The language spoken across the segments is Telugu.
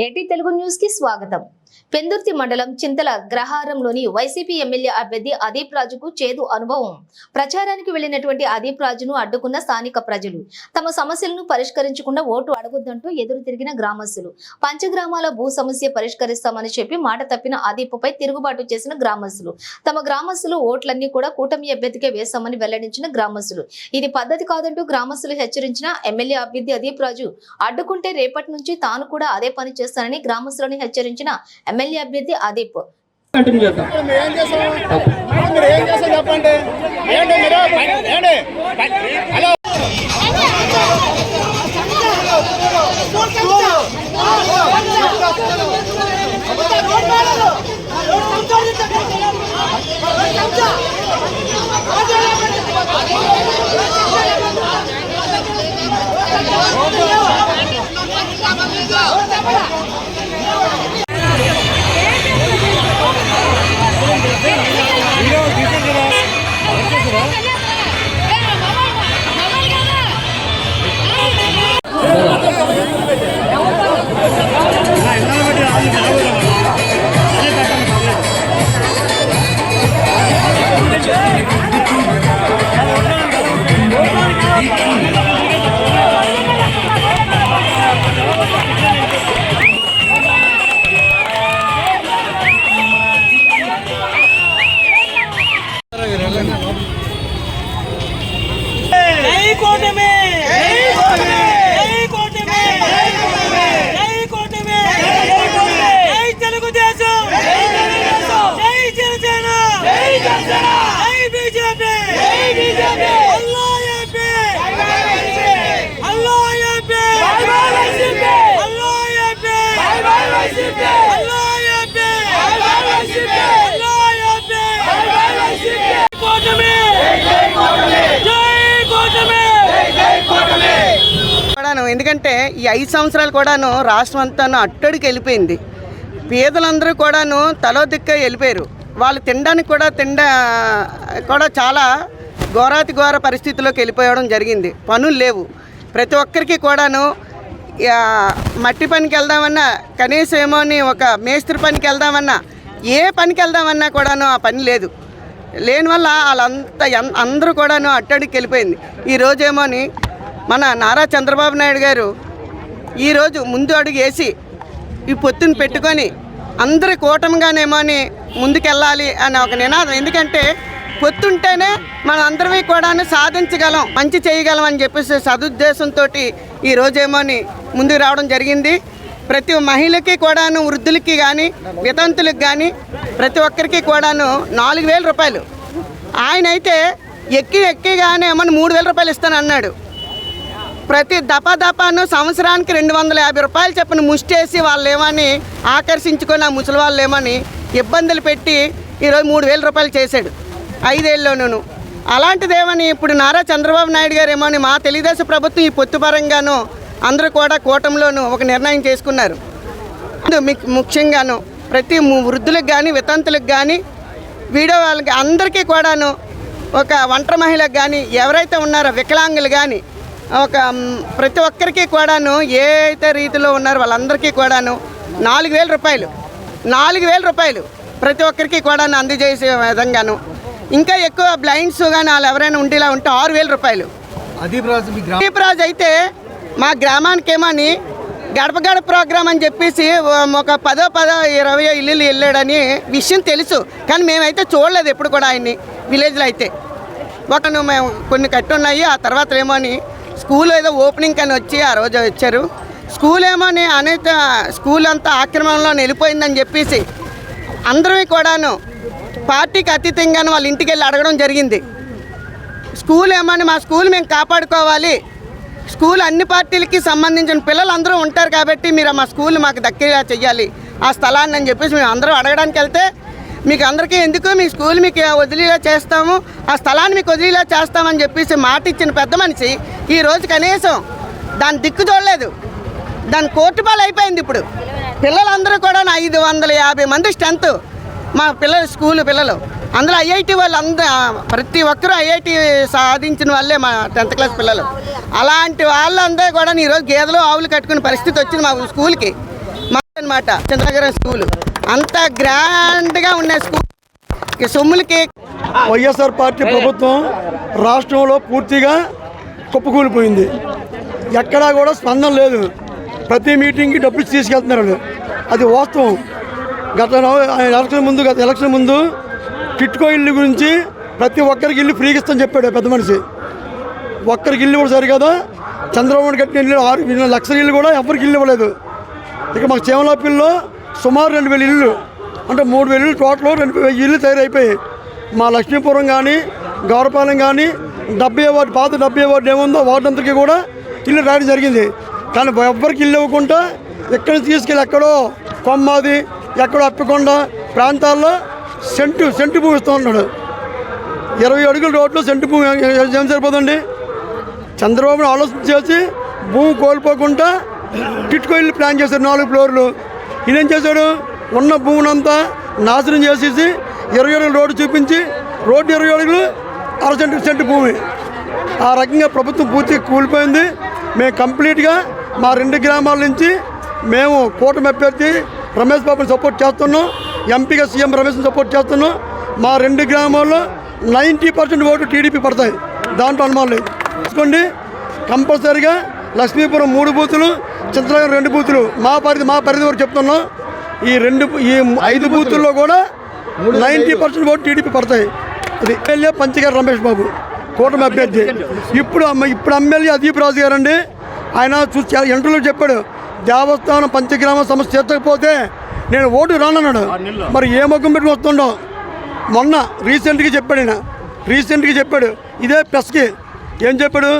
ఏటీ తెలుగు న్యూస్ కి స్వాగతం. పెందుర్తి మండలం చింతల గ్రహారంలోని వైసీపీ ఎమ్మెల్యే అభ్యర్థి అదీప్ రాజుకు చేదు అనుభవం. ప్రచారానికి వెళ్లినటువంటి అదీప్ రాజును అడ్డుకున్న స్థానిక ప్రజలు తమ సమస్యలను పరిష్కరించకుండా ఓటు అడగొద్దంటూ ఎదురు తిరిగిన గ్రామస్తులు. పంచగ్రామాల భూ సమస్య పరిష్కరిస్తామని చెప్పి మాట తప్పిన అదీప్ పై తిరుగుబాటు చేసిన గ్రామస్తులు. తమ గ్రామస్తులు ఓట్లన్నీ కూడా కూటమి అభ్యర్థికే వేస్తామని వెల్లడించిన గ్రామస్తులు. ఇది పద్ధతి కాదంటూ గ్రామస్తులు హెచ్చరించిన ఎమ్మెల్యే అభ్యర్థి అదీప్ రాజు అడ్డుకుంటే రేపటి నుంచి తాను కూడా అదే పని చేస్తానని గ్రామస్తులను హెచ్చరించిన ఎమ్మెల్యే అభ్యర్థి అదీప్. ఎందుకంటే ఈ 5 సంవత్సరాలు కూడాను రాష్ట్రం అంతా అట్టడికి వెళ్ళిపోయింది. పేదలందరూ కూడాను తలో దిక్క వెళ్ళిపోయారు. వాళ్ళు తినడానికి కూడా చాలా ఘోరాతి ఘోర పరిస్థితుల్లోకి వెళ్ళిపోవడం జరిగింది. పనులు లేవు. ప్రతి ఒక్కరికి కూడాను మట్టి పనికి వెళ్దామన్నా, కనీసం ఏమోని ఒక మేస్త్రి పనికి వెళ్దామన్నా, ఏ పనికి వెళ్దామన్నా కూడాను ఆ పని లేదు. లేని వల్ల వాళ్ళంతా అందరూ కూడాను అట్టడికి వెళ్ళిపోయింది. ఈరోజేమోని మన నారా చంద్రబాబు నాయుడు గారు ఈరోజు ముందు అడుగు వేసి ఈ పొత్తుని పెట్టుకొని అందరి కూటమిగానేమో అని ముందుకెళ్ళాలి అని ఒక నినాదం. ఎందుకంటే పొత్తుంటేనే మన అందరివి కూడా సాధించగలం, మంచి చేయగలం అని చెప్పేసి సదుద్దేశంతో ఈరోజేమో అని ముందుకు రావడం జరిగింది. ప్రతి మహిళకి కూడాను, వృద్ధులకి కానీ, వితంతులకు కానీ ప్రతి ఒక్కరికి కూడాను 4,000 రూపాయలు. ఆయన అయితే ఎక్కిగానే ఏమని 3,000 రూపాయలు ఇస్తాను అన్నాడు. ప్రతి దపాను సంవత్సరానికి 250 రూపాయలు చెప్పని ముష్టేసి వాళ్ళు ఏమని ఆకర్షించుకొని ఆ ముసలి వాళ్ళు ఏమని ఇబ్బందులు పెట్టి ఈరోజు 3,000 రూపాయలు చేశాడు 5 ఏళ్ళలోనూ. అలాంటిదేమని ఇప్పుడు నారా చంద్రబాబు నాయుడు గారు ఏమని మా తెలుగుదేశం ప్రభుత్వం ఈ పొత్తు పరంగాను అందరూ కూడా కూటమిలోనూ ఒక నిర్ణయం చేసుకున్నారు. ముఖ్యంగాను ప్రతి వృద్ధులకు కానీ, వితంతులకు కానీ, వీడియో వాళ్ళకి అందరికీ కూడాను, ఒక ఒంటరి మహిళకు కానీ, ఎవరైతే ఉన్నారో వికలాంగులు కానీ, ఒక ప్రతి ఒక్కరికి కూడాను ఏ అయితే రీతిలో ఉన్నారో వాళ్ళందరికీ కూడాను 4,000 రూపాయలు 4,000 రూపాయలు ప్రతి ఒక్కరికి కూడాను అందజేసే విధంగాను, ఇంకా ఎక్కువ బ్లైండ్స్ కానీ వాళ్ళు ఎవరైనా ఉండేలా ఉంటే 6,000 రూపాయలు. అదీప్ రాజు అయితే మా గ్రామానికి ఏమని గడప గడప ప్రోగ్రాం అని చెప్పేసి ఒక 10-20 ఇల్లులు వెళ్ళాడని విషయం తెలుసు. కానీ మేమైతే చూడలేదు ఎప్పుడు కూడా ఆయన్ని విలేజ్లో. అయితే ఒకను మేము కొన్ని కట్టున్నాయి. ఆ తర్వాత ఏమో అని స్కూల్ ఏదో ఓపెనింగ్ అని వచ్చి ఆ రోజు వచ్చారు. స్కూల్ ఏమో అని అనేక స్కూల్ అంతా ఆక్రమణలో వెళ్ళిపోయిందని చెప్పేసి అందరూ కూడాను పార్టీకి అతీతంగాను వాళ్ళ ఇంటికి వెళ్ళి అడగడం జరిగింది. స్కూల్ ఏమని మా స్కూల్ మేము కాపాడుకోవాలి, స్కూల్ అన్ని పార్టీలకి సంబంధించిన పిల్లలు అందరూ ఉంటారు కాబట్టి మీరు మా స్కూల్ మాకు దక్కేలా చెయ్యాలి ఆ స్థలాన్ని అని చెప్పేసి మేము అందరూ అడగడానికి వెళ్తే, మీకు అందరికీ ఎందుకు మీ స్కూల్ మీకు వదిలేలా చేస్తాము, ఆ స్థలాన్ని మీకు వదిలేలా చేస్తామని చెప్పేసి మాట ఇచ్చిన పెద్ద మనిషి ఈరోజు కనీసం దాని దిక్కు చూడలేదు. దాని కోర్టు పాలు అయిపోయింది. ఇప్పుడు పిల్లలందరూ కూడా 550 మంది స్ట్రెంత్ మా పిల్లలు, స్కూల్ పిల్లలు. అందులో ఐఐటి వాళ్ళు ప్రతి ఒక్కరూ ఐఐటి సాధించిన వాళ్ళే మా 10th క్లాస్ పిల్లలు. అలాంటి వాళ్ళందరూ కూడా ఈరోజు గేదెలు ఆవులు కట్టుకునే పరిస్థితి వచ్చింది మా స్కూల్కి. అన్నమాట. చంద్రనగరం స్కూల్ అంత గ్రాండ్గా ఉన్న స్కూల్ ఈ సొమ్ములకి వైఎస్ఆర్ పార్టీ ప్రభుత్వం రాష్ట్రంలో పూర్తిగా కుప్పకూలిపోయింది. ఎక్కడా కూడా స్పందన లేదు. ప్రతి మీటింగ్కి డబ్బులు తీసుకెళ్తున్నారు. అది వాస్తవం. గత ఎలక్షన్ ముందు టిట్కో ఇల్లు గురించి ప్రతి ఒక్కరికి ఇల్లు ఫ్రీగా ఇస్తామని చెప్పాడు పెద్ద మనిషి. ఒక్కరికి ఇల్లు కూడా సరి కదా. చంద్రబాబు నాయుడు కట్టిన ఇల్లు 6 లక్షల ఇల్లు కూడా ఎవరికి ఇల్లు ఇవ్వలేదు. ఇక మాకు చేమలాపిల్లో సుమారు 2,000 ఇల్లు, అంటే 3,000 ఇల్లు టోటల్ 2,000 ఇల్లు తయారైపోయాయి. మా లక్ష్మీపురం కానీ గౌరపాలెం కానీ 70 వార్డు పాత 70 వార్డు ఏముందో వార్డు అంతకి కూడా ఇల్లు రాయడం జరిగింది. కానీ ఎవ్వరికి ఇల్లు ఇవ్వకుండా ఎక్కడి నుంచి తీసుకెళ్ళి ఎక్కడో కొమ్మాది ఎక్కడో అప్పకొండ ప్రాంతాల్లో సెంటు భూమి ఇస్తూ ఉన్నాడు. 20 అడుగుల రోడ్లో సెంటు భూమి ఏం సరిపోదండి? చంద్రబాబును ఆలోచన చేసి భూమి కోల్పోకుండా టిట్కో ఇల్లు ప్లాన్ చేశారు. 4 ఫ్లోర్లు. ఈయనేం చేశాడు? ఉన్న భూమినంతా నాశనం చేసేసి 20 అడుగుల రోడ్డు చూపించి రోడ్డు 20 అడుగులు 1/2 సెంటు భూమి. ఆ రకంగా ప్రభుత్వం పూర్తిగా కూలిపోయింది. మేము కంప్లీట్గా మా 2 గ్రామాల నుంచి మేము కూటమి అభ్యర్థి రమేష్ బాబుని సపోర్ట్ చేస్తున్నాం. ఎంపీగా సీఎం రమేష్ని సపోర్ట్ చేస్తున్నాం. మా 2 గ్రామాల్లో 90% ఓటు టీడీపీ పడతాయి. దాంట్లో అనుమానం లేదు. చూసుకోండి, కంపల్సరీగా లక్ష్మీపురం 3 బూతులు, చింతనగర్ 2 బూతులు మా పరిధి వరకు చెప్తున్నాం. ఈ 5 బూతుల్లో కూడా 90% ఓటు టీడీపీ పడతాయి. అది ఎమ్మెల్యే పంచగారు రమేష్ బాబు కూటమి అభ్యర్థి. ఇప్పుడు ఎమ్మెల్యే అదీప్ రాజు గారు అండి. ఆయన చూసి ఇంటర్వ్యూలో చెప్పాడు, దేవస్థానం పంచగ్రామ సమస్య చేర్చకపోతే నేను ఓటు రానన్నాడు. మరి ఏ మొగ్గం పెట్టుకుని వస్తుండో మొన్న రీసెంట్గా చెప్పాడు ఇదే ప్రెస్కి. ఏం చెప్పాడు?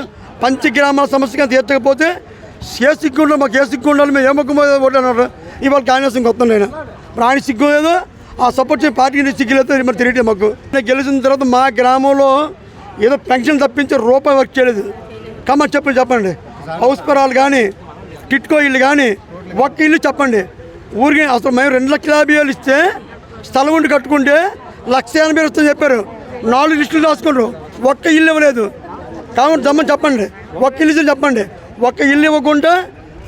పంచగ్రామాల సమస్యగా తీర్చకపోతే మాకు ఏ సిగ్గు ఉండాలి, మేము ఏ మొగ్గం ఓటు అన్నారు. ఇవాళ కాంగ్రెస్ వస్తున్నాను నేను. మరి ఆయన సిగ్గు లేదో ఆ సపోర్ట్ చేసి పార్టీకి సిగ్గులేదు. మరి తెలియటే మాకు గెలిచిన తర్వాత మా గ్రామంలో ఏదో పెన్షన్ తప్పించి రూపాయి వర్క్ చేయలేదు. కమ్మని చెప్పండి. హౌస్ పరాలు కానీ టిట్కో ఇల్లు కానీ ఒక్క ఇల్లు చెప్పండి. ఊరికి అసలు మేము 2,50,000 ఇస్తే స్థలం ఉండి కట్టుకుంటే 1,80,000 వస్తుందని చెప్పారు. 4 లిస్టులు రాసుకున్నారు. ఒక్క ఇల్లు ఇవ్వలేదు. కాబట్టి దమ్మని చెప్పండి. ఒక్క ఇల్లు చెప్పండి. ఒక్క ఇల్లు ఇవ్వకుండా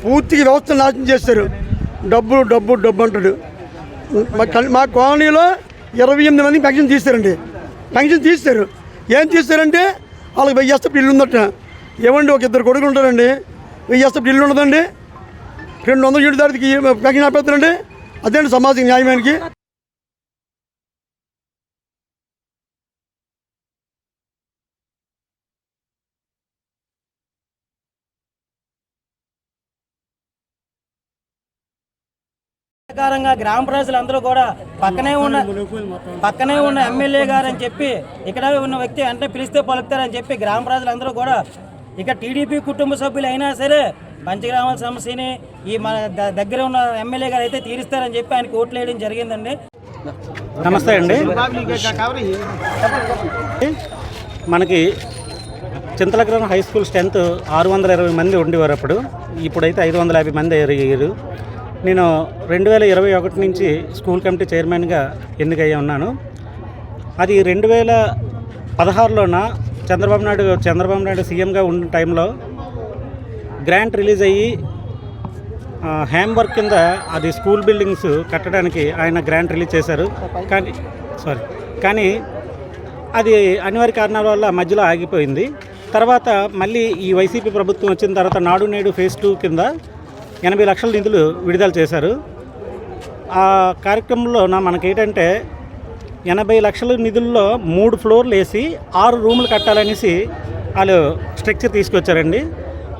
పూర్తిగా వ్యవస్థ నాశనం చేస్తారు. డబ్బు అంటాడు. మా కాలనీలో 28 మందికి పెన్షన్ తీస్తారండి. ఏం తీస్తారంటే వాళ్ళకి 1000 అస్తపు ఇల్లు ఉందట. ఏమండి, ఒక 2 కొడుకులు ఉంటారండి, 1000 అస్తపు ఇల్లు ఉండదండి. 200 యూనిట్ దాటికి పెన్షన్ ఆపేస్తారండి. అదేంటి సమాజం న్యాయమానికి? ప్రకారంగా గ్రామ ప్రజలందరూ కూడా పక్కనే ఉన్న ఎమ్మెల్యే గారు అని చెప్పి ఇక్కడ ఉన్న వ్యక్తి అంటే పిలిస్తే పలుకుతారని చెప్పి గ్రామ ప్రజలందరూ కూడా ఇక టీడీపీ కుటుంబ సభ్యులు అయినా సరే పంచగ్రామాల సమస్యని ఈ మన దగ్గర ఉన్న ఎమ్మెల్యే గారు అయితే తీరుస్తారని చెప్పి ఆయనకి ఓట్లు వేయడం జరిగిందండి. నమస్తే అండి. మనకి చింతలగ్రామ హై స్కూల్ స్ట్రెంత్ 620 మంది ఉండేవారు అప్పుడు. ఇప్పుడైతే 550 మంది అయ్యారు. నేను 2021 నుంచి స్కూల్ కమిటీ చైర్మన్గా ఎన్నికయ్యా ఉన్నాను. అది 2016లోన చంద్రబాబు నాయుడు సీఎంగా ఉన్న టైంలో గ్రాంట్ రిలీజ్ అయ్యి హ్యామ్ వర్క్ కింద అది స్కూల్ బిల్డింగ్స్ కట్టడానికి ఆయన గ్రాంట్ రిలీజ్ చేశారు. కానీ అది అనివార్య కారణాల వల్ల మధ్యలో ఆగిపోయింది. తర్వాత మళ్ళీ ఈ వైసీపీ ప్రభుత్వం వచ్చిన తర్వాత నాడు నేడు ఫేజ్ 2 కింద 80 లక్షల నిధులు విడుదల చేశారు. ఆ కార్యక్రమంలో మనకేంటంటే 80 లక్షల నిధుల్లో 3 ఫ్లోర్లు వేసి 6 రూములు కట్టాలనేసి వాళ్ళు స్ట్రక్చర్ తీసుకొచ్చారండి.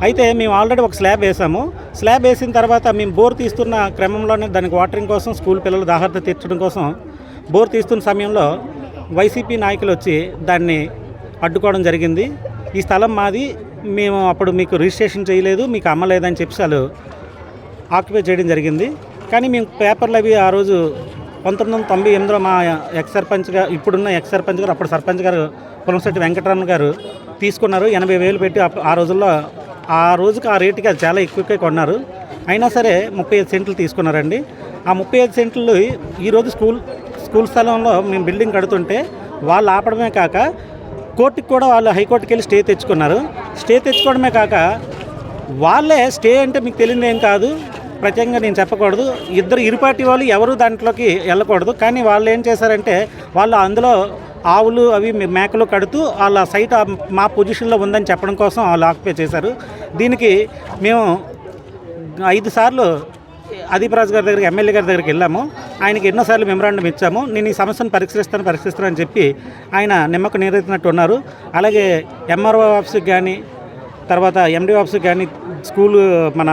అయితే మేము ఆల్రెడీ ఒక స్లాబ్ వేసాము. స్లాబ్ వేసిన తర్వాత మేము బోర్ తీస్తున్న క్రమంలోనే దానికి వాటరింగ్ కోసం స్కూల్ పిల్లలు దాహత తీర్చడం కోసం బోర్ తీస్తున్న సమయంలో వైసీపీ నాయకులు వచ్చి దాన్ని అడ్డుకోవడం జరిగింది. ఈ స్థలం మాది, మేము అప్పుడు మీకు రిజిస్ట్రేషన్ చేయలేదు, మీకు అమ్మలేదని చెప్పి వాళ్ళు ఆక్యుపై చేయడం జరిగింది. కానీ మేము పేపర్లు అవి ఆ రోజు 1998లో మా ఇప్పుడున్న ఎక్స్ సర్పంచ్ గారు అప్పుడు సర్పంచ్ గారు పులంశెట్టి వెంకటరమణ గారు తీసుకున్నారు. 80,000 పెట్టి ఆ రోజుల్లో ఆ రోజుకి ఆ రేటుకి అది చాలా ఎక్కువగా కొన్నారు. అయినా సరే 35 సెంట్లు తీసుకున్నారండి. ఆ 35 సెంట్లు ఈరోజు స్కూల్ స్థలంలో మేము బిల్డింగ్ కడుతుంటే వాళ్ళు ఆపడమే కాక కోర్టుకి కూడా వాళ్ళు హైకోర్టుకి వెళ్ళి స్టే తెచ్చుకున్నారు. స్టే తెచ్చుకోవడమే కాక వాళ్ళే స్టే అంటే మీకు తెలియదు ఏం కాదు, ప్రత్యేకంగా నేను చెప్పకూడదు, ఇరు పార్టీ వాళ్ళు ఎవరు దాంట్లోకి వెళ్ళకూడదు. కానీ వాళ్ళు ఏం చేశారంటే వాళ్ళు అందులో ఆవులు అవి మేకలు కడుతూ వాళ్ళ సైట్ మా పొజిషన్లో ఉందని చెప్పడం కోసం వాళ్ళు ఆక్యుపై చేశారు. దీనికి మేము 5 సార్లు అదీప్ రాజు గారి దగ్గరికి, ఎమ్మెల్యే గారి దగ్గరికి వెళ్ళాము. ఆయనకి ఎన్నోసార్లు మెమరాండం ఇచ్చాము. నేను ఈ సమస్యను పరీక్షిస్తాను అని చెప్పి ఆయన నిమ్మకు నీరెత్తినట్టు ఉన్నారు. అలాగే ఎంఆర్ఓ ఆఫీస్కి కానీ, తర్వాత ఎండి ఆఫీస్కి కానీ, స్కూలు మన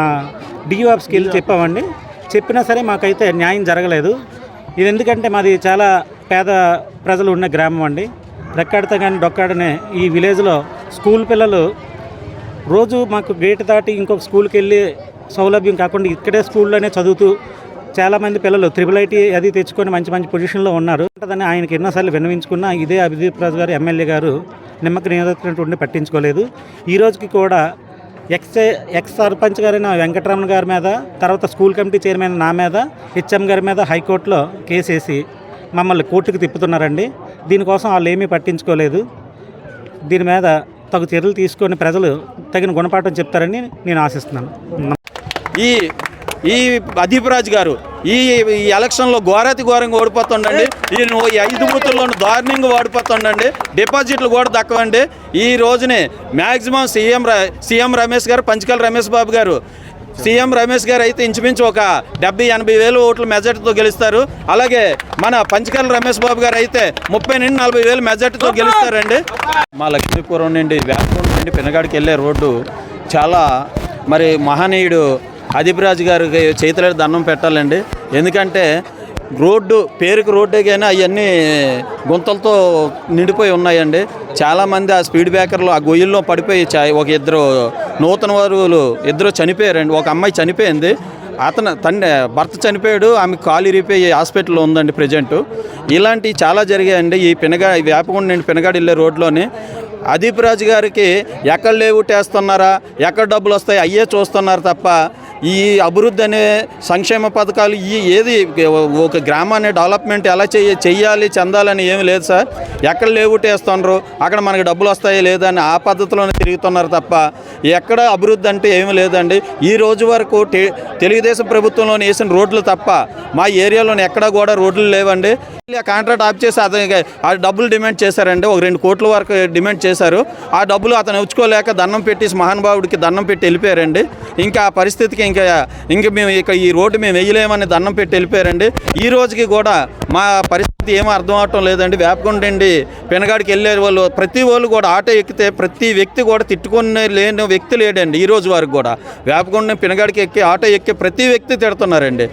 డియూ ఆఫీస్కి వెళ్ళి చెప్పామండి. చెప్పినా సరే మాకైతే న్యాయం జరగలేదు. ఇది ఎందుకంటే మాది చాలా పేద ప్రజలు ఉన్న గ్రామం అండి. రెక్కాడితే కానీ డొక్కాడనే ఈ విలేజ్లో స్కూల్ పిల్లలు రోజు మాకు గేట్ దాటి ఇంకొక స్కూల్కి వెళ్ళి సౌలభ్యం కాకుండా ఇక్కడే స్కూల్లోనే చదువుతూ చాలామంది పిల్లలు IIIT అది తెచ్చుకొని మంచి మంచి పొజిషన్లో ఉన్నారు. ఉంటుందని ఆయనకి ఎన్నోసార్లు విన్నవించుకున్నా ఇదే అభిదీప్ రాజు గారు ఎమ్మెల్యే గారు నిమ్మకి నీరెత్తినట్టు పట్టించుకోలేదు. ఈ రోజుకి కూడా ఎక్స్ సర్పంచ్ గారైన వెంకటరమణ గారి మీద, తర్వాత స్కూల్ కమిటీ చైర్మన్ నా మీద, హెచ్ఎం గారి మీద హైకోర్టులో కేసేసి మమ్మల్ని కోర్టుకు తిప్పుతున్నారండి. దీనికోసం వాళ్ళు ఏమీ పట్టించుకోలేదు. దీని మీద తగు చర్యలు తీసుకొని ప్రజలు తగిన గుణపాఠం చెప్తారని నేను ఆశిస్తున్నాను. ఈ అదీప్ రాజు గారు ఈ ఎలక్షన్లో ఘోరంగా ఓడిపోతుండండి. ఈ 5 బూతుల్లోనూ దారుణంగా ఓడిపోతుండండి. డిపాజిట్లు కూడా దక్కవండి. ఈ రోజునే మ్యాక్సిమం సీఎం రమేష్ గారు, పంచకల్ రమేష్ బాబు గారు, సీఎం రమేష్ గారు అయితే ఇంచుమించు ఒక 70-80 వేలు ఓట్ల మెజార్టీతో గెలుస్తారు. అలాగే మన పంచకల్ రమేష్ బాబు గారు అయితే 30-40 వేలు మెజార్టీతో గెలుస్తారండి. మా లక్ష్మీపురం నుండి వేపకొండ నుండి పినగాడికి వెళ్ళే రోడ్డు చాలా మరి మహనీయుడు అదీప్ రాజు గారికి చేతులెత్తి దండం పెట్టాలండి. ఎందుకంటే రోడ్డు పేరుకు రోడ్డే కానీ అవన్నీ గుంతలతో నిండిపోయి ఉన్నాయండి. చాలామంది ఆ స్పీడ్ బ్రేకర్లు ఆ గొయ్యిల్లో పడిపోయి ఒక నూతన వరువులు ఇద్దరు చనిపోయారండి. ఒక అమ్మాయి చనిపోయింది. భర్త చనిపోయాడు. ఆమె కాలు ఇరిగిపోయి హాస్పిటల్లో ఉందండి ప్రజెంటు. ఇలాంటివి చాలా జరిగాయండి ఈ వేపకొండ నుండి పినగాడి వెళ్ళే రోడ్లోని. అదీప్ రాజు గారికి ఎక్కడ లేవుటేస్తున్నారా, ఎక్కడ డబ్బులు వస్తాయి అయ్యే చూస్తున్నారు తప్ప ఈ అభివృద్ధి అనే సంక్షేమ పథకాలు ఏది ఒక గ్రామాన్ని డెవలప్మెంట్ ఎలా చెయ్యాలి చెందాలని ఏమి లేదు సార్. ఎక్కడ లేవుటేస్తున్నారు, అక్కడ మనకి డబ్బులు వస్తాయో లేదా అని ఆ పద్ధతిలోనే తిరుగుతున్నారు తప్ప ఎక్కడ అభివృద్ధి అంటే ఏమీ లేదండి. ఈ రోజు వరకు తెలుగుదేశం ప్రభుత్వంలోని వేసిన రోడ్లు తప్ప మా ఏరియాలోని ఎక్కడా కూడా రోడ్లు లేవండి. కాంట్రాక్ట్ ఆఫ్ చేసి అతనికి ఆ డబ్బులు డిమాండ్ చేశారండి. ఒక 2 కోట్ల వరకు డిమాండ్ చేశారు. ఆ డబ్బులు అతను ఉంచుకోలేక దండం పెట్టి మహానుభావుడికి దండం పెట్టి వెళ్ళిపోయారండి. ఇంకా ఆ పరిస్థితికి ఇంకా మేము ఈ రోడ్డు మేము వేయలేమని దండం పెట్టి వెళ్ళిపోయారండి. ఈ రోజుకి కూడా మా పరిస్థితి ఏమీ అర్థం అవటం లేదండి. వేపకొండ నుండి పినగాడికి వెళ్ళే వాళ్ళు ప్రతి వాళ్ళు కూడా ఆటో ఎక్కితే ప్రతి వ్యక్తి కూడా తిట్టుకునే లేని వ్యక్తి లేడండి. ఈ రోజు వరకు కూడా వేపకొండ పినగాడికి ఎక్కి ఆటో ఎక్కి ప్రతి వ్యక్తి తిడుతున్నారండి.